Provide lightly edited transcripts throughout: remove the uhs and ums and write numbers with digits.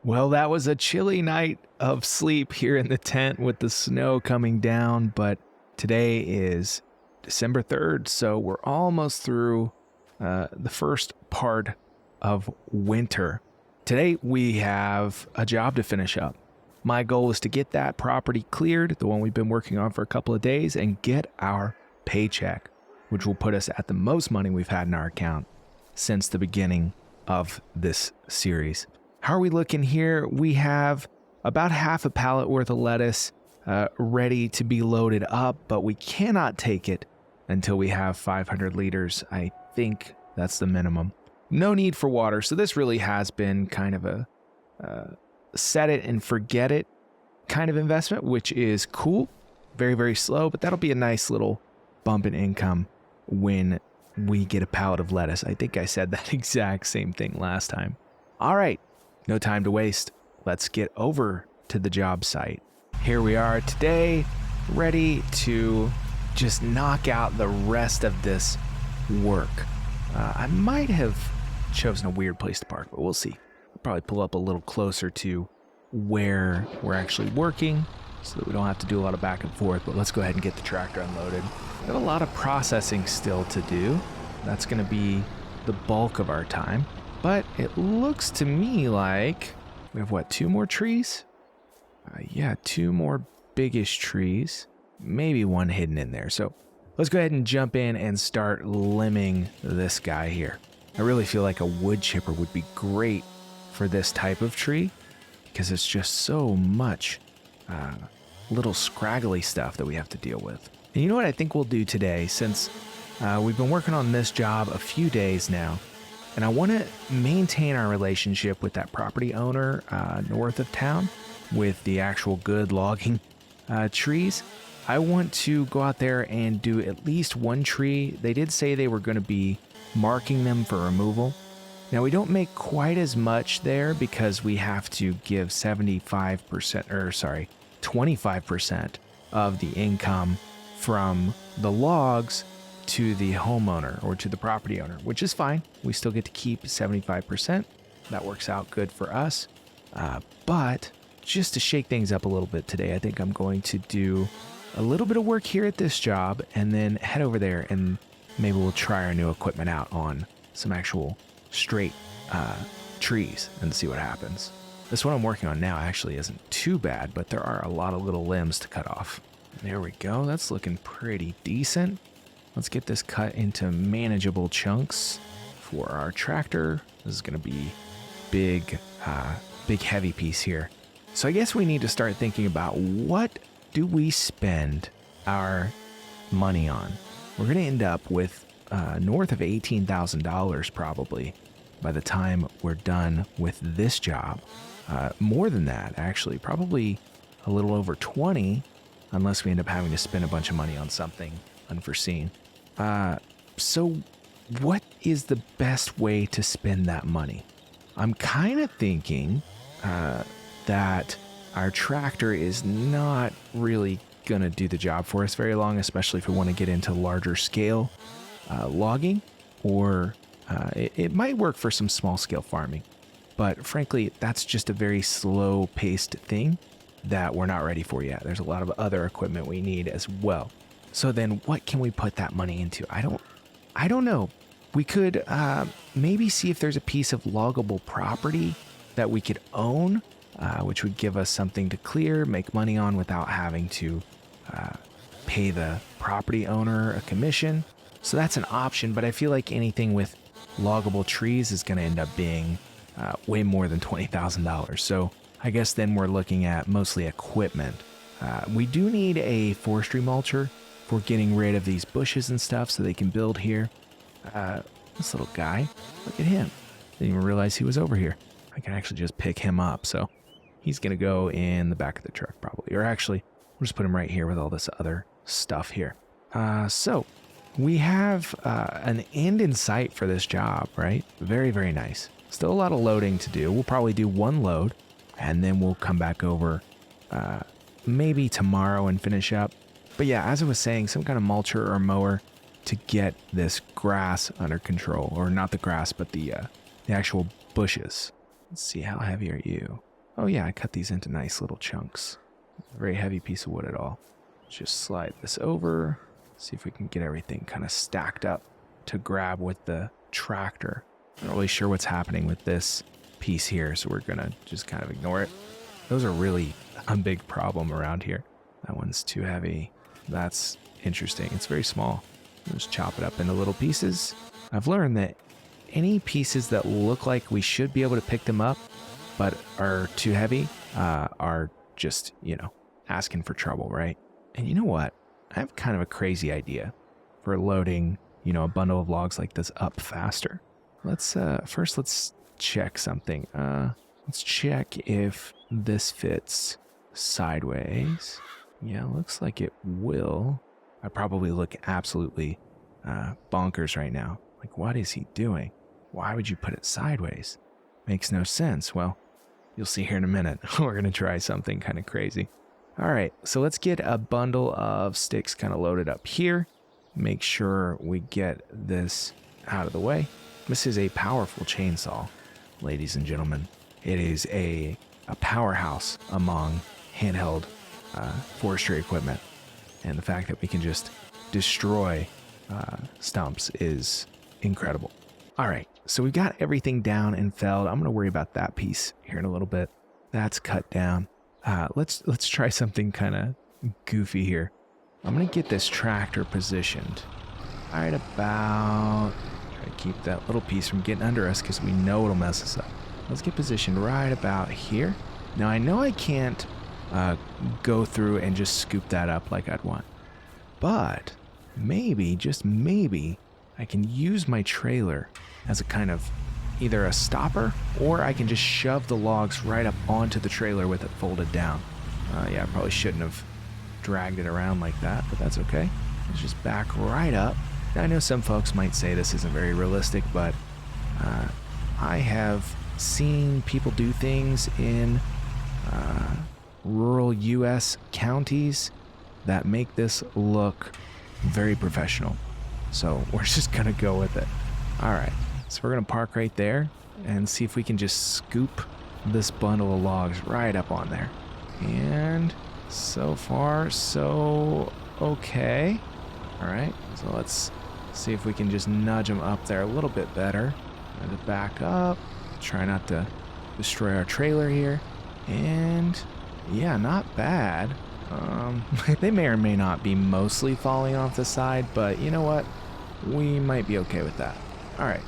Well, that was a chilly night of sleep here in the tent with the snow coming down, but today is December 3rd, so we're almost through the first part of winter. Today, we have a job to finish up. My goal is to get that property cleared, the one we've been working on for a couple of days, and get our paycheck, which will put us at the most money we've had in our account since the beginning of this series. How are we looking here? We have about half a pallet worth of lettuce ready to be loaded up, but we cannot take it until we have 500 liters. I think that's the minimum. No need for water, so this really has been kind of a set it and forget it kind of investment, which is cool. Very, very slow, but that'll be a nice little bump in income when we get a pallet of lettuce. I think I said that exact same thing last time. All right. No time to waste. Let's get over to the job site. Here we are today, ready to just knock out the rest of this work. I might have chosen a weird place to park, but we'll see. I'll probably pull up a little closer to where we're actually working so that we don't have to do a lot of back and forth, but let's go ahead and get the tractor unloaded. We have a lot of processing still to do. That's going to be the bulk of our time. But it looks to me like we have, what, 2 more trees? Yeah, 2 more biggish trees. Maybe 1 hidden in there. So let's go ahead and jump in and start limbing this guy here. I really feel like a wood chipper would be great for this type of tree because it's just so much little scraggly stuff that we have to deal with. And you know what I think we'll do today, since we've been working on this job a few days now, and I want to maintain our relationship with that property owner north of town with the actual good logging trees. I want to go out there and do at least 1 tree. They did say they were going to be marking them for removal. Now, we don't make quite as much there because we have to give 25% of the income from the logs to the homeowner or to the property owner, which is fine. We still get to keep 75%. That works out good for us. But just to shake things up a little bit today, I think I'm going to do a little bit of work here at this job and then head over there and maybe we'll try our new equipment out on some actual straight trees and see what happens. This one I'm working on now actually isn't too bad, but there are a lot of little limbs to cut off. There we go. That's looking pretty decent. Let's get this cut into manageable chunks for our tractor. This is going to be big heavy piece here. So I guess we need to start thinking about, what do we spend our money on? We're going to end up with north of $18,000 probably by the time we're done with this job. More than that, actually, probably a little over 20, unless we end up having to spend a bunch of money on something unforeseen. So what is the best way to spend that money? I'm kind of thinking that our tractor is not really going to do the job for us very long, especially if we want to get into larger scale logging, or it might work for some small scale farming. But frankly, that's just a very slow paced thing that we're not ready for yet. There's a lot of other equipment we need as well. So then what can we put that money into? I don't know. We could maybe see if there's a piece of loggable property that we could own, which would give us something to clear, make money on without having to pay the property owner a commission. So that's an option, but I feel like anything with loggable trees is going to end up being way more than $20,000. So I guess then we're looking at mostly equipment. We do need a forestry mulcher for getting rid of these bushes and stuff so they can build here. This little guy, look at him. Didn't even realize he was over here. I can actually just pick him up. So he's going to go in the back of the truck probably. Or actually, we'll just put him right here with all this other stuff here. So we have an end in sight for this job, right? Very, very nice. Still a lot of loading to do. We'll probably do 1 load and then we'll come back over maybe tomorrow and finish up. But yeah, as I was saying, some kind of mulcher or mower to get this grass under control, or not the grass, but the actual bushes. Let's see, how heavy are you? Oh yeah, I cut these into nice little chunks. Very heavy piece of wood at all. Just slide this over. See if we can get everything kind of stacked up to grab with the tractor. I'm not really sure what's happening with this piece here, so we're gonna just kind of ignore it. Those are really a big problem around here. That one's too heavy. That's interesting. It's very small. Just chop it up into little pieces. I've learned that any pieces that look like we should be able to pick them up but are too heavy are just, asking for trouble, right? And you know what? I have kind of a crazy idea for loading, a bundle of logs like this up faster. Let's check something. Let's check if this fits sideways. Yeah, looks like it will. I probably look absolutely bonkers right now. Like, what is he doing? Why would you put it sideways? Makes no sense. Well, you'll see here in a minute. We're going to try something kind of crazy. All right, so let's get a bundle of sticks kind of loaded up here. Make sure we get this out of the way. This is a powerful chainsaw, ladies and gentlemen. It is a powerhouse among handheld forestry equipment. And the fact that we can just destroy stumps is incredible. All right, so we've got everything down and felled. I'm going to worry about that piece here in a little bit. That's cut down. Let's try something kind of goofy here. I'm going to get this tractor positioned right about... Try to keep that little piece from getting under us because we know it'll mess us up. Let's get positioned right about here. Now, I know I can't go through and just scoop that up like I'd want. But maybe, just maybe, I can use my trailer as a kind of either a stopper, or I can just shove the logs right up onto the trailer with it folded down. Yeah, I probably shouldn't have dragged it around like that, but that's okay. Let's just back right up. Now, I know some folks might say this isn't very realistic, but I have seen people do things in rural U.S. counties that make this look very professional. So we're just gonna go with it. All right, so we're gonna park right there and see if we can just scoop this bundle of logs right up on there. And so far, so okay. All right, so let's see if we can just nudge them up there a little bit better. And to back up, try not to destroy our trailer here. And yeah, not bad. They may or may not be mostly falling off the side, but you know what? We might be okay with that. All right,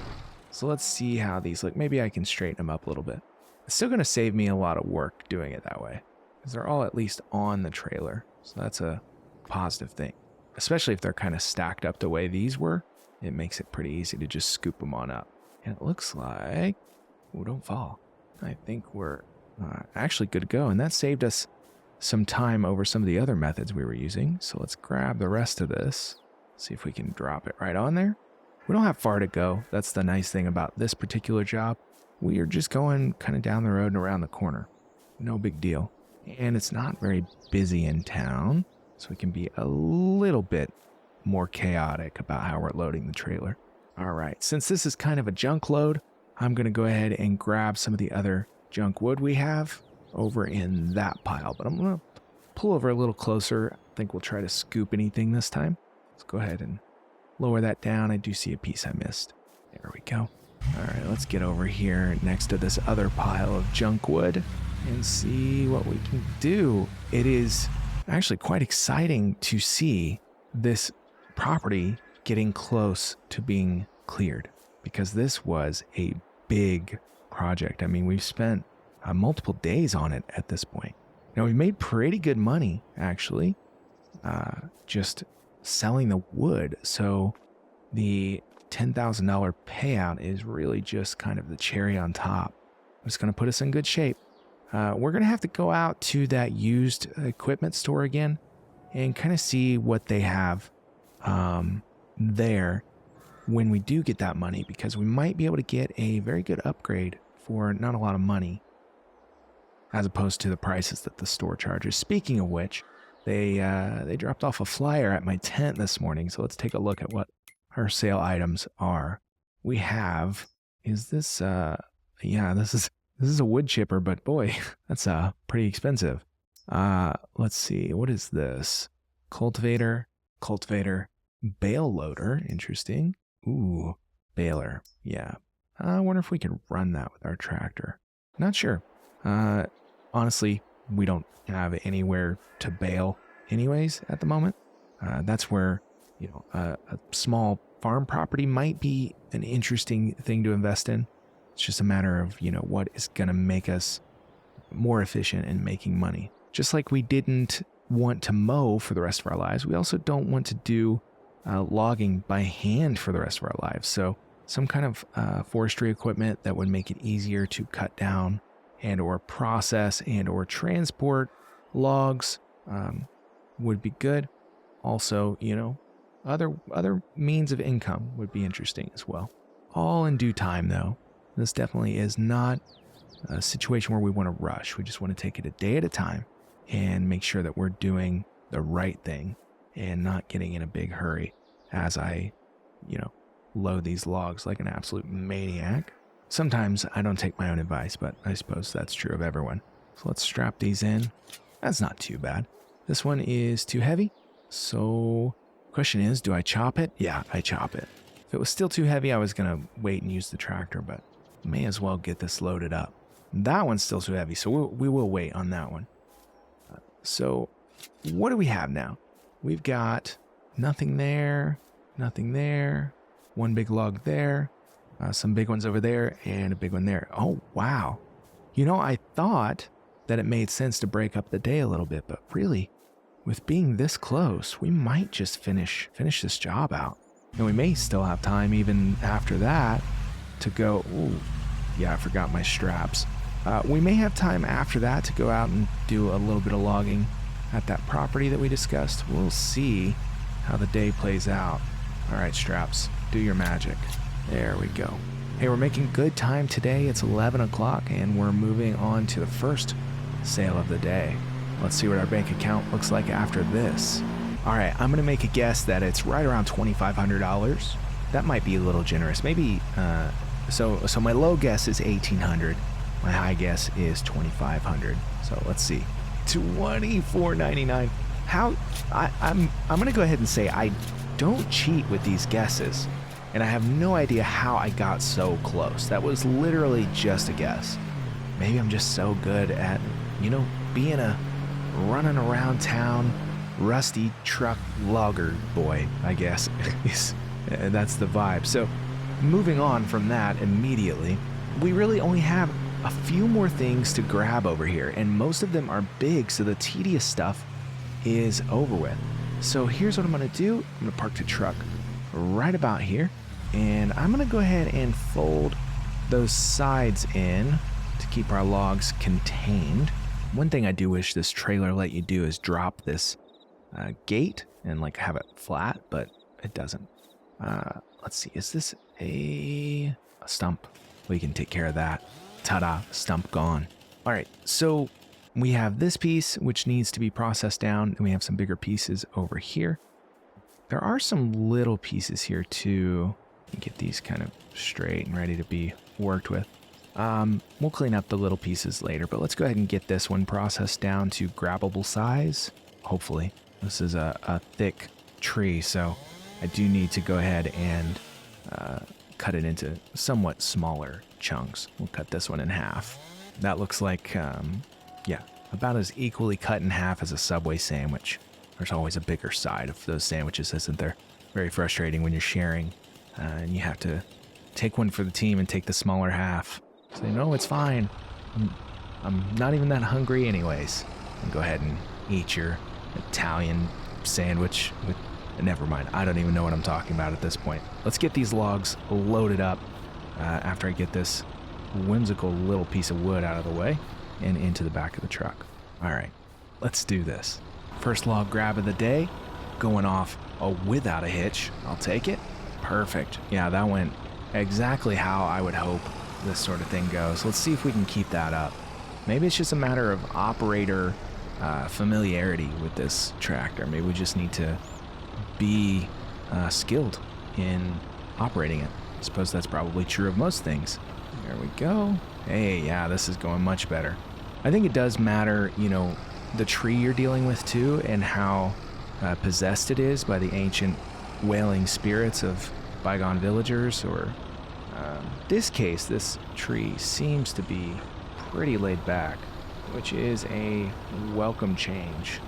so let's see how these look. Maybe I can straighten them up a little bit. It's still gonna save me a lot of work doing it that way, because they're all at least on the trailer. So that's a positive thing, especially if they're kind of stacked up the way these were. It makes it pretty easy to just scoop them on up. And it looks like, oh, don't fall. I think we're actually good to go. And that saved us some time over some of the other methods we were using. So let's grab the rest of this. See if we can drop it right on there. We don't have far to go. That's the nice thing about this particular job. We are just going kind of down the road and around the corner. No big deal. And it's not very busy in town, so we can be a little bit more chaotic about how we're loading the trailer. All right, since this is kind of a junk load, I'm going to go ahead and grab some of the other junk wood we have over in that pile. But I'm going to pull over a little closer. I think we'll try to scoop anything this time. Let's go ahead and lower that down. I do see a piece I missed. There we go. All right, let's get over here next to this other pile of junk wood and see what we can do. It is actually quite exciting to see this property getting close to being cleared, because this was a big project. I mean, we've spent multiple days on it at this point. Now, we made pretty good money, actually, just selling the wood. So the $10,000 payout is really just kind of the cherry on top. It's going to put us in good shape. We're going to have to go out to that used equipment store again and kind of see what they have there when we do get that money, because we might be able to get a very good upgrade for not a lot of money as opposed to the prices that the store charges. Speaking of which, they dropped off a flyer at my tent this morning, so let's take a look at what our sale items are. We have, is this yeah, this This is a wood chipper, but boy, that's pretty expensive. Let's see. What is this? Cultivator, bale loader. Interesting. Ooh, baler. Yeah. I wonder if we could run that with our tractor. Not sure. Honestly, we don't have anywhere to bale anyways at the moment. That's where, a small farm property might be an interesting thing to invest in. It's just a matter of, what is going to make us more efficient in making money. Just like we didn't want to mow for the rest of our lives, we also don't want to do logging by hand for the rest of our lives. So some kind of forestry equipment that would make it easier to cut down and or process and or transport logs would be good. Also, other means of income would be interesting as well. All in due time, though. This definitely is not a situation where we want to rush. We just want to take it a day at a time and make sure that we're doing the right thing and not getting in a big hurry as I, load these logs like an absolute maniac. Sometimes I don't take my own advice, but I suppose that's true of everyone. So let's strap these in. That's not too bad. This one is too heavy. So question is, do I chop it? Yeah, I chop it. If it was still too heavy, I was going to wait and use the tractor, but may as well get this loaded up. That one's still too heavy, so we will wait on that one. So what do we have now? We've got nothing there, one big log there, some big ones over there, and a big one there. Oh, wow. I thought that it made sense to break up the day a little bit, but really, with being this close, we might just finish this job out. And we may still have time even after that to go, ooh, yeah, I forgot my straps. We may have time after that to go out and do a little bit of logging at that property that we discussed. We'll see how the day plays out. All right, straps, do your magic. There we go. Hey, we're making good time today. It's 11 o'clock and we're moving on to the first sale of the day. Let's see what our bank account looks like after this. All right, I'm gonna make a guess that it's right around $2,500. That might be a little generous. Maybe, so my low guess is $1,800. My high guess is $2,500. So let's see. $24.99. I'm gonna go ahead and say I don't cheat with these guesses, and I have no idea how I got so close. That was literally just a guess. Maybe I'm just so good at, being a running around town rusty truck logger boy, I guess. That's the vibe. So moving on from that immediately, we really only have a few more things to grab over here, and most of them are big, so the tedious stuff is over with. So here's what I'm gonna do. I'm gonna park the truck right about here, and I'm gonna go ahead and fold those sides in to keep our logs contained. One thing I do wish this trailer let you do is drop this gate and have it flat, but it doesn't. Let's see, is this a stump? We can take care of that. Ta-da, stump gone. All right, so we have this piece which needs to be processed down, and we have some bigger pieces over here. There are some little pieces here too. Get these kind of straight and ready to be worked with. We'll clean up the little pieces later, but let's go ahead and get this one processed down to grabbable size. Hopefully. This is a thick tree, so I do need to go ahead and cut it into somewhat smaller chunks. We'll cut this one in half. That looks like, about as equally cut in half as a Subway sandwich. There's always a bigger side of those sandwiches, isn't there? Very frustrating when you're sharing and you have to take one for the team and take the smaller half. Say, no, it's fine. I'm not even that hungry anyways. And go ahead and eat your Italian sandwich with, never mind. I don't even know what I'm talking about at this point. Let's get these logs loaded up after I get this whimsical little piece of wood out of the way and into the back of the truck. All right, let's do this. First log grab of the day, going off without a hitch. I'll take it. Perfect. Yeah, that went exactly how I would hope this sort of thing goes. Let's see if we can keep that up. Maybe it's just a matter of operator familiarity with this tractor. Maybe we just need to be skilled in operating it. I suppose that's probably true of most things. There we go. Hey, yeah, this is going much better. I think it does matter, the tree you're dealing with too, and how possessed it is by the ancient wailing spirits of bygone villagers. Or this case, this tree seems to be pretty laid back, which is a welcome change.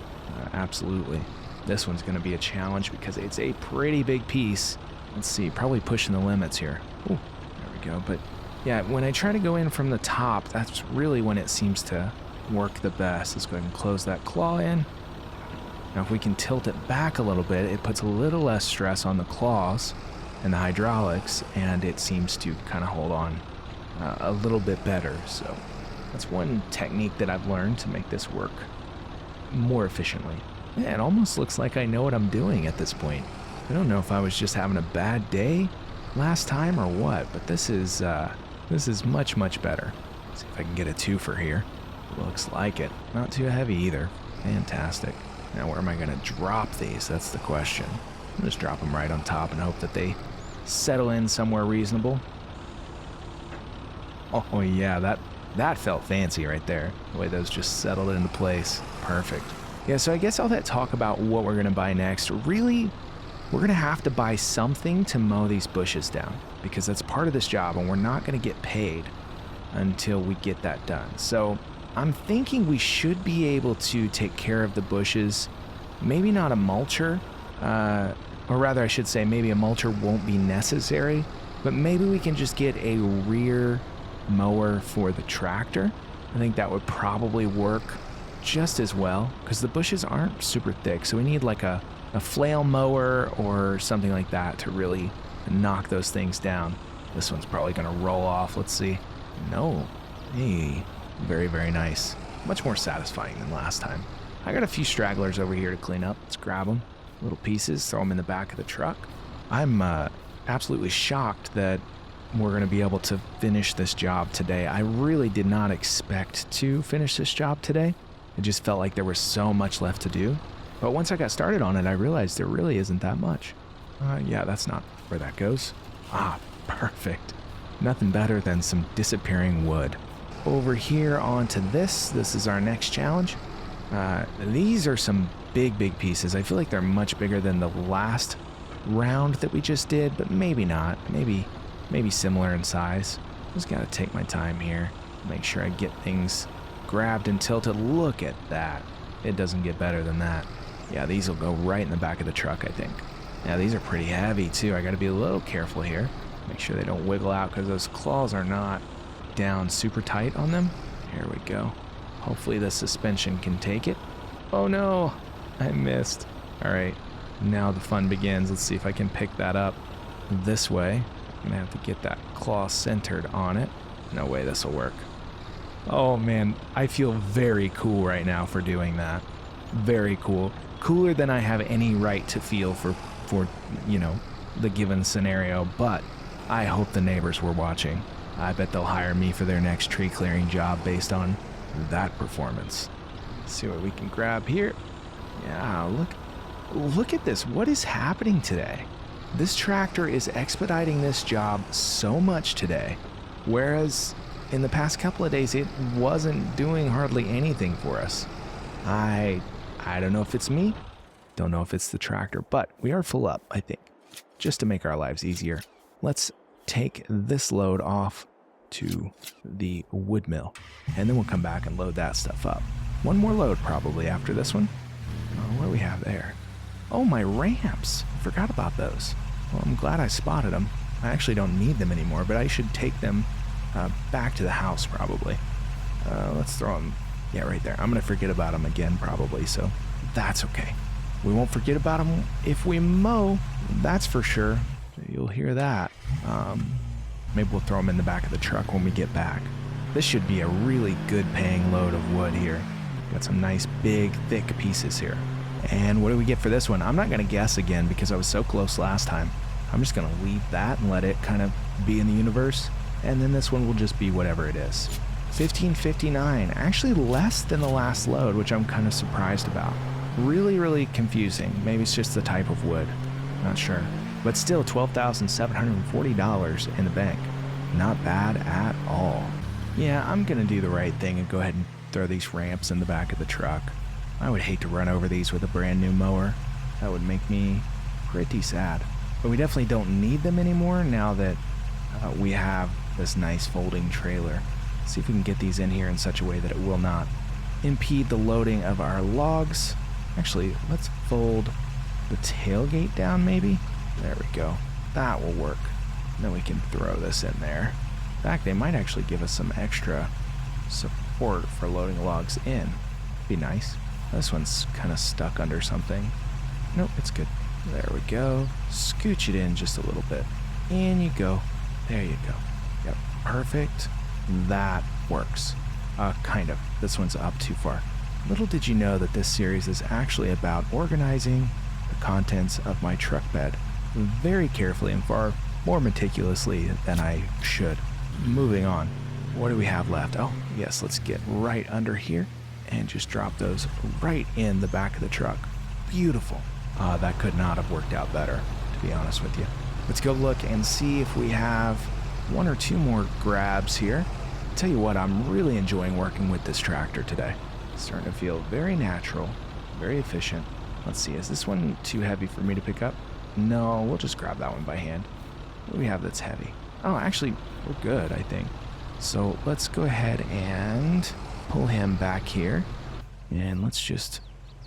Absolutely. This one's going to be a challenge because it's a pretty big piece. Let's see, probably pushing the limits here. Ooh, there we go. But yeah, when I try to go in from the top, that's really when it seems to work the best. Let's go ahead and close that claw in. Now if we can tilt it back a little bit, it puts a little less stress on the claws and the hydraulics, and it seems to kind of hold on a little bit better. So that's one technique that I've learned to make this work more efficiently. Yeah, it almost looks like I know what I'm doing at this point. I don't know if I was just having a bad day last time or what, but this is much, much better. Let's see if I can get a twofer here. Looks like it. Not too heavy either. Fantastic. Now where am I going to drop these? That's the question. I'll just drop them right on top and hope that they settle in somewhere reasonable. Oh yeah, that felt fancy right there. The way those just settled into place. Perfect. Yeah, so I guess all that talk about what we're going to buy next, really, we're going to have to buy something to mow these bushes down, because that's part of this job and we're not going to get paid until we get that done. So I'm thinking we should be able to take care of the bushes. Maybe not a mulcher, or rather I should say maybe a mulcher won't be necessary, but maybe we can just get a rear mower for the tractor. I think that would probably work just as well, because the bushes aren't super thick, so we need like a flail mower or something like that to really knock those things down. This one's probably going to roll off. Let's see. No. Hey, very, very nice. Much more satisfying than last time. I got a few stragglers over here to clean up. Let's grab them. Little pieces, throw them in the back of the truck. I'm absolutely shocked that we're going to be able to finish this job today. I really did not expect to finish this job today. It just felt like there was so much left to do. But once I got started on it, I realized there really isn't that much. Yeah, that's not where that goes. Ah, perfect. Nothing better than some disappearing wood. Over here onto this is our next challenge. These are some big pieces. I feel like they're much bigger than the last round that we just did, but maybe not. Maybe similar in size. Just gotta take my time here. Make sure I get things grabbed and tilted. Look at that. It doesn't get better than that. Yeah, these will go right in the back of the truck, I think. Yeah, these are pretty heavy too. I gotta be a little careful here. Make sure they don't wiggle out, because those claws are not down super tight on them. Here we go. Hopefully the suspension can take it. Oh no, I missed. All right, now the fun begins. Let's see if I can pick that up this way. I'm gonna have to get that claw centered on it. No way this will work. Oh man, I feel very cool right now for doing that. Very cool. Cooler than I have any right to feel for the given scenario, but I hope the neighbors were watching. I bet they'll hire me for their next tree clearing job based on that performance. Let's see what we can grab here. Yeah, look at this. What is happening today? This tractor is expediting this job so much today, whereas in the past couple of days it wasn't doing hardly anything for us. I don't know if it's me, don't know if it's the tractor, but we are full up, I think, just to make our lives easier. Let's take this load off to the wood mill, and then we'll come back and load that stuff up. One more load probably after this one. Oh, what do we have there? Oh, my ramps. I forgot about those. Well, I'm glad I spotted them. I actually don't need them anymore, but I should take them back to the house probably. Let's throw them, yeah, right there. I'm going to forget about them again probably, so that's okay. We won't forget about them if we mow, that's for sure. You'll hear that. Maybe we'll throw them in the back of the truck when we get back. This should be a really good paying load of wood here. Got some nice big thick pieces here. And what do we get for this one? I'm not going to guess again because I was so close last time. I'm just going to leave that and let it kind of be in the universe. And then this one will just be whatever it is. $15.59, actually less than the last load, which I'm kind of surprised about. Really confusing. Maybe it's just the type of wood. Not sure. But still $12,740 in the bank. not bad at all. Yeah, I'm going to do the right thing and go ahead and throw these ramps in the back of the truck. I would hate to run over these with a brand new mower. That would make me pretty sad. But we definitely don't need them anymore now that we have this nice folding trailer. Let's see if we can get these in here in such a way that it will not impede the loading of our logs. Actually, let's fold the tailgate down maybe. There we go. That will work. Then we can throw this in there. In fact, they might actually give us some extra support for loading logs in. Be nice. This one's kind of stuck under something. Nope, it's good. There we go. Scooch it in just a little bit. In you go. There you go. Yep, perfect. That works. Kind of. This one's up too far. Little did you know that this series is actually about organizing the contents of my truck bed very carefully and far more meticulously than I should. Moving on. What do we have left? Oh, yes, let's get right under here and just drop those right in the back of the truck. Beautiful. That could not have worked out better, to be honest with you. Let's go look and see if we have one or two more grabs here. Tell you what, I'm really enjoying working with this tractor today. It's starting to feel very natural, very efficient. Let's see, is this one too heavy for me to pick up? No, we'll just grab that one by hand. What do we have that's heavy? Oh, actually, we're good, I think. So let's go ahead and pull him back here. And let's just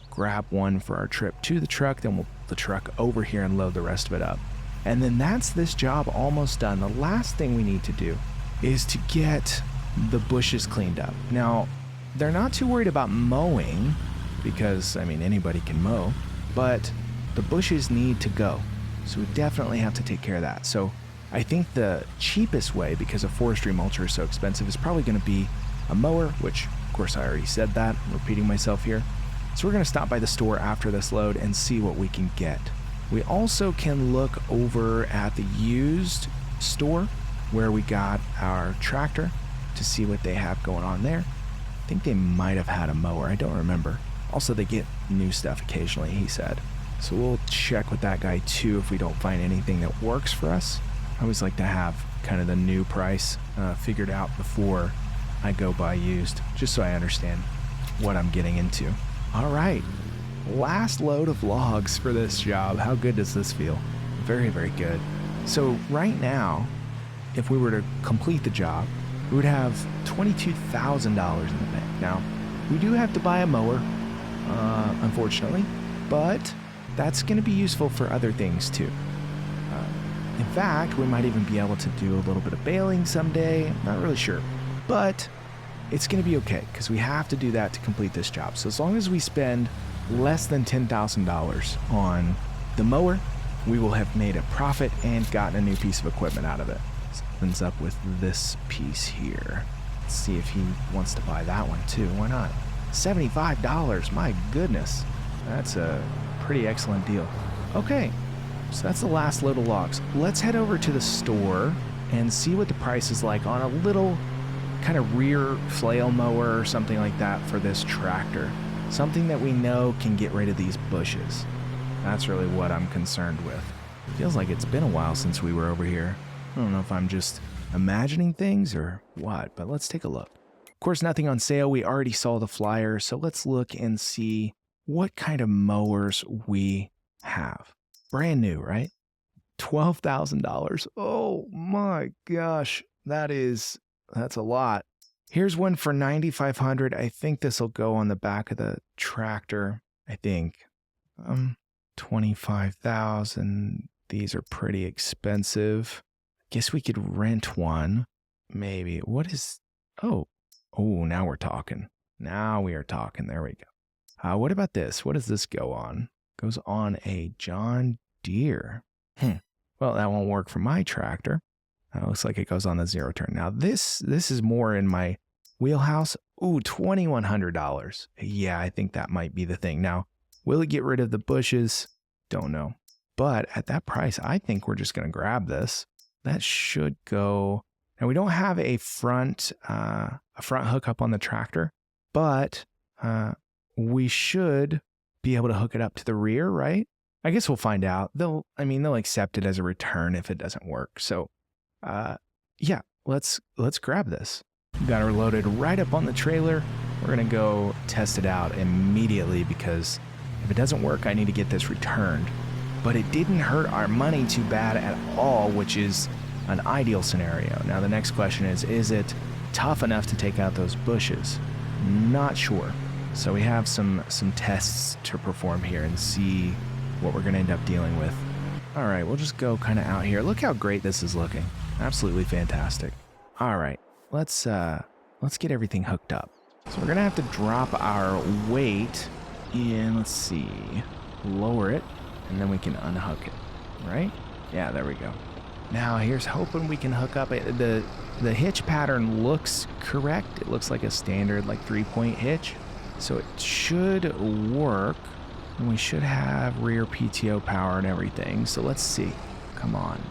grab one for our trip to the truck. Then we'll put the truck over here and load the rest of it up. And then that's this job almost done. The last thing we need to do is to get the bushes cleaned up. Now, they're not too worried about mowing because, I mean, anybody can mow, but the bushes need to go. So we definitely have to take care of that. So I think the cheapest way, because a forestry mulcher is so expensive, is probably going to be a mower, which, of course, I already said that. I'm repeating myself here. So we're going to stop by the store after this load and see what we can get. We also can look over at the used store where we got our tractor to see what they have going on there. I think they might have had a mower. I don't remember. Also, they get new stuff occasionally, he said. So we'll check with that guy too if we don't find anything that works for us. I always like to have kind of the new price figured out before I go buy used, just so I understand what I'm getting into. All right, last load of logs for this job. How good does this feel? Very, very good. So right now, if we were to complete the job, we would have $22,000 in the bank. Now, we do have to buy a mower, unfortunately, but that's going to be useful for other things too. In fact, we might even be able to do a little bit of baling someday. Not really sure, but it's going to be okay because we have to do that to complete this job. So as long as we spend less than $10,000 on the mower, we will have made a profit and gotten a new piece of equipment out of it. Ends up with this piece here. Let's see if he wants to buy that one too. Why not? $75. My goodness. That's a pretty excellent deal. Okay, so that's the last load of logs. Let's head over to the store and see what the price is like on a little kind of rear flail mower or something like that for this tractor. Something that we know can get rid of these bushes. That's really what I'm concerned with. Feels like it's been a while since we were over here. I don't know if I'm just imagining things or what, but let's take a look. Of course, nothing on sale. We already saw the flyer, so let's look and see what kind of mowers we have. Brand new, right? $12,000. Oh my gosh, that's a lot. Here's one for $9,500. I think this will go on the back of the tractor. I think $25,000. These are pretty expensive. Guess we could rent one, maybe. Oh, now we're talking. Now we are talking. There we go. What about this? What does this go on? Goes on a John Deere. Well, that won't work for my tractor. Looks like it goes on the zero turn. Now this is more in my wheelhouse. Ooh, $2,100. Yeah, I think that might be the thing. Now, will it get rid of the bushes? Don't know. But at that price, I think we're just going to grab this. That should go. Now we don't have a front hookup on the tractor, but we should be able to hook it up to the rear, right? I guess we'll find out. They'll accept it as a return if it doesn't work. So, yeah, let's grab this. Got her loaded right up on the trailer. We're gonna go test it out immediately because if it doesn't work, I need to get this returned. But it didn't hurt our money too bad at all, which is an ideal scenario. Now the next question is it tough enough to take out those bushes? Not sure. So we have some tests to perform here and see what we're gonna end up dealing with. All right, we'll just go kind of out here. Look how great this is looking. Absolutely fantastic. All right, let's get everything hooked up. So we're gonna have to drop our weight in, let's see, lower it, and then we can unhook it, right? Yeah, there we go. Now here's hoping we can hook up it. The hitch pattern looks correct. It looks like a standard like 3-point hitch. So it should work. And we should have rear PTO power and everything. So let's see. Come on.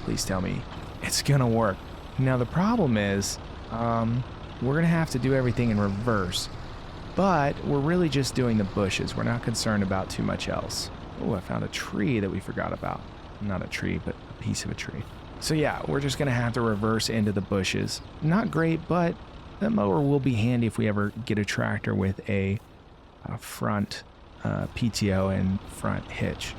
Please tell me it's gonna work. Now the problem is, we're gonna have to do everything in reverse. But we're really just doing the bushes. We're not concerned about too much else. Oh, I found a tree that we forgot about. Not a tree, but a piece of a tree. So yeah, we're just gonna have to reverse into the bushes. Not great, but that mower will be handy if we ever get a tractor with a front PTO and front hitch.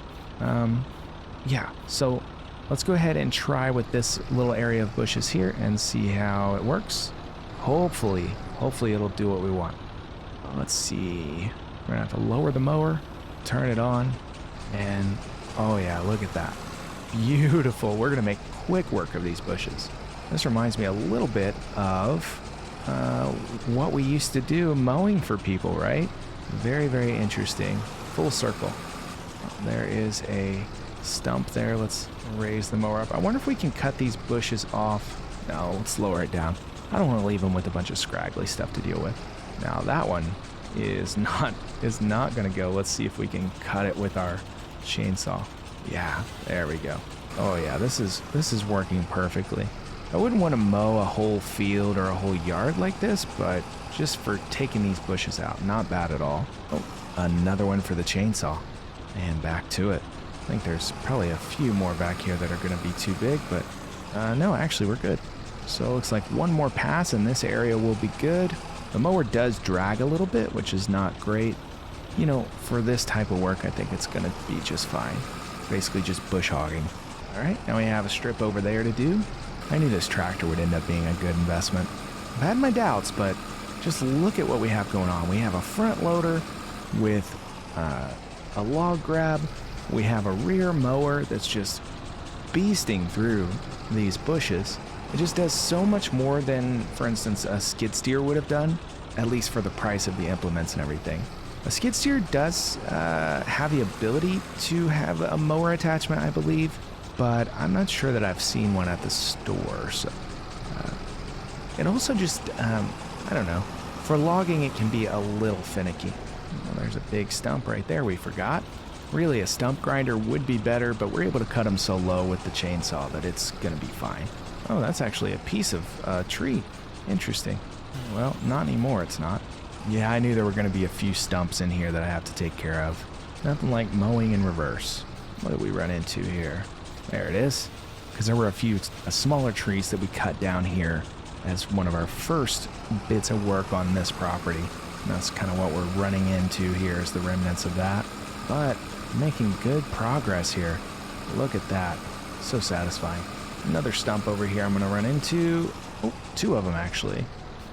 Yeah, so let's go ahead and try with this little area of bushes here and see how it works. Hopefully it'll do what we want. Let's see. We're gonna have to lower the mower, turn it on, and oh yeah, look at that. Beautiful. We're gonna make quick work of these bushes. This reminds me a little bit of what we used to do mowing for people, right? Very, very interesting. Full circle. There is a stump there. Let's raise the mower up. I wonder if we can cut these bushes off. No, let's lower it down. I don't want to leave them with a bunch of scraggly stuff to deal with. Now that one is not going to go. Let's see if we can cut it with our chainsaw. Yeah, there we go. Oh yeah, this is working perfectly. I wouldn't want to mow a whole field or a whole yard like this, but just for taking these bushes out, not bad at all. Oh, another one for the chainsaw. And back to it. I think there's probably a few more back here that are going to be too big, but no, actually we're good. So it looks like one more pass and this area will be good. The mower does drag a little bit, which is not great. You know, for this type of work, I think it's going to be just fine. Basically just bush hogging. All right, now we have a strip over there to do. I knew this tractor would end up being a good investment. I've had my doubts, but just look at what we have going on. We have a front loader with a log grab. We have a rear mower that's just beasting through these bushes. It just does so much more than, for instance, a skid steer would have done, at least for the price of the implements and everything. A skid steer does have the ability to have a mower attachment, I believe, but I'm not sure that I've seen one at the store. So it also just, I don't know, for logging it can be a little finicky. Well, there's a big stump right there we forgot. Really, a stump grinder would be better, but we're able to cut them so low with the chainsaw that it's going to be fine. Oh, that's actually a piece of tree. Interesting. Well, not anymore, it's not. Yeah, I knew there were going to be a few stumps in here that I have to take care of. Nothing like mowing in reverse. What did we run into here? There it is. Because there were a few smaller trees that we cut down here as one of our first bits of work on this property. And that's kind of what we're running into here is the remnants of that. But making good progress here. Look at that. So satisfying. Another stump over here I'm going to run into. Oh, two of them actually.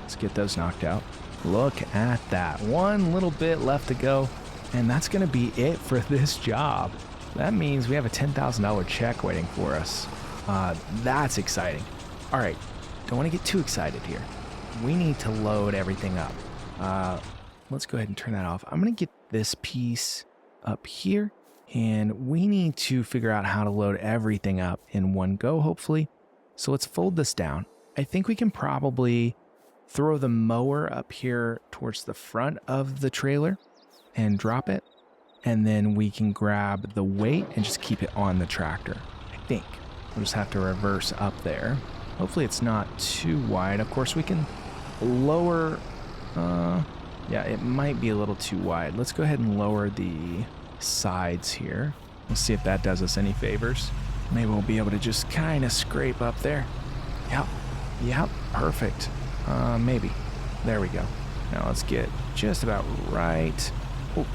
Let's get those knocked out. Look at that. One little bit left to go. And that's going to be it for this job. That means we have a $10,000 check waiting for us. That's exciting. All right. Don't want to get too excited here. We need to load everything up. Let's go ahead and turn that off. I'm going to get this piece up here. And we need to figure out how to load everything up in one go, hopefully. So let's fold this down. I think we can probably throw the mower up here towards the front of the trailer and drop it. And then we can grab the weight and just keep it on the tractor. I think we'll just have to reverse up there. Hopefully it's not too wide. Of course we can lower, yeah, it might be a little too wide. Let's go ahead and lower the sides here. We'll see if that does us any favors. Maybe we'll be able to just kind of scrape up there. Yep, Yep, perfect. Maybe. There we go. Now let's get just about right. Oop,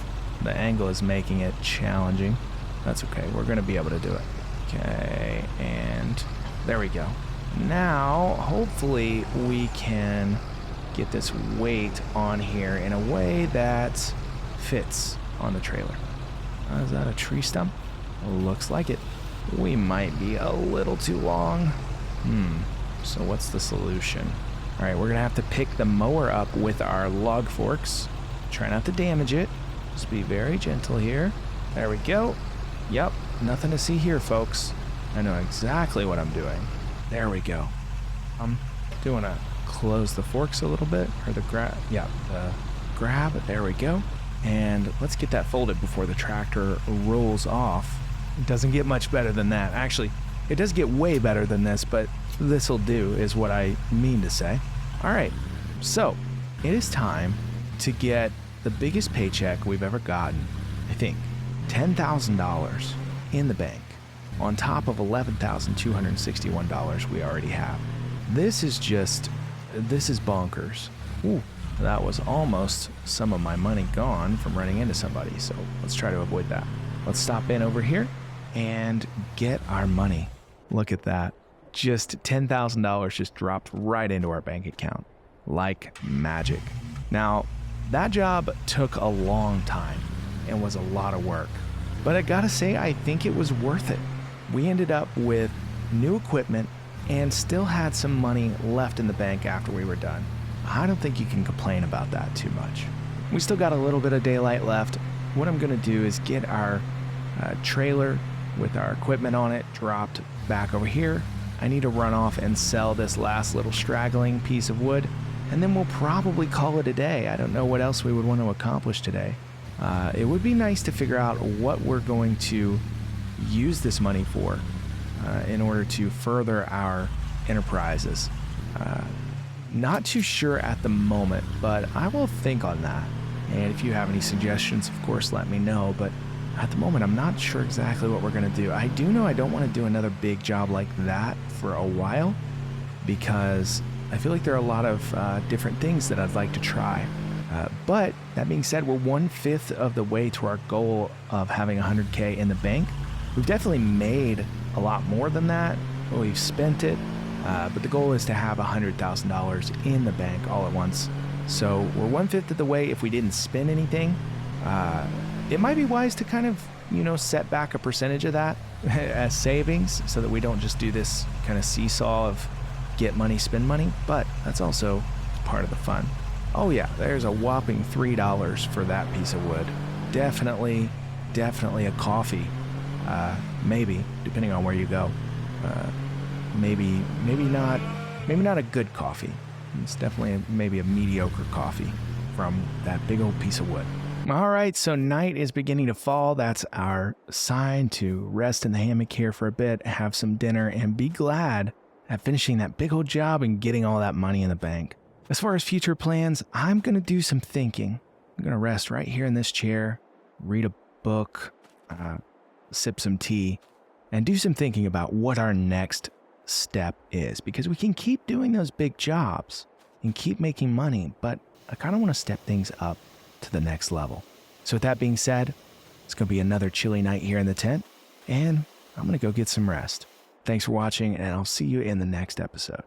the angle is making it challenging. That's okay. We're going to be able to do it. Okay, and there we go. Now, hopefully, we can get this weight on here in a way that fits on the trailer. Is that a tree stump? Looks like it. We might be a little too long. So what's the solution? All right, we're going to have to pick the mower up with our log forks. Try not to damage it. Just be very gentle here. There we go. Yep, nothing to see here, folks. I know exactly what I'm doing. There we go. Do want to close the forks a little bit, or the grab. There we go. And let's get that folded before the tractor rolls off. It doesn't get much better than that. Actually, it does get way better than this, but this'll do is what I mean to say. All right, so it is time to get the biggest paycheck we've ever gotten. I think $10,000 in the bank on top of $11,261 we already have. This is bonkers. Ooh, that was almost some of my money gone from running into somebody, so let's try to avoid that. Let's stop in over here and get our money. Look at that. Just $10,000 just dropped right into our bank account like magic. Now, that job took a long time and was a lot of work, but I gotta say, I think it was worth it. We ended up with new equipment and still had some money left in the bank after we were done. I don't think you can complain about that too much. We still got a little bit of daylight left. What I'm gonna do is get our trailer with our equipment on it dropped back over here. I need to run off and sell this last little straggling piece of wood, and then we'll probably call it a day. I don't know what else we would want to accomplish today. It would be nice to figure out what we're going to use this money for in order to further our enterprises. Not too sure at the moment, but I will think on that. And if you have any suggestions, of course, let me know. But at the moment, I'm not sure exactly what we're going to do. I do know I don't want to do another big job like that for a while, because I feel like there are a lot of different things that I'd like to try. But that being said, we're 1/5 of the way to our goal of having 100K in the bank. We've definitely made a lot more than that. We've spent it, but the goal is to have $100,000 in the bank all at once. So we're 1/5 of the way. If we didn't spend anything, it might be wise to kind of, set back a percentage of that as savings so that we don't just do this kind of seesaw of get money, spend money, but that's also part of the fun. Oh yeah, there's a whopping $3 for that piece of wood. Definitely a coffee. Maybe, depending on where you go. Maybe not a good coffee. It's definitely maybe a mediocre coffee from that big old piece of wood. All right, so night is beginning to fall. That's our sign to rest in the hammock here for a bit, have some dinner, and be glad at finishing that big old job and getting all that money in the bank. As far as future plans, I'm going to do some thinking. I'm going to rest right here in this chair, read a book, sip some tea, and do some thinking about what our next step is, because we can keep doing those big jobs and keep making money, but I kind of want to step things up to the next level. So with that being said, it's going to be another chilly night here in the tent, and I'm going to go get some rest. Thanks for watching, and I'll see you in the next episode.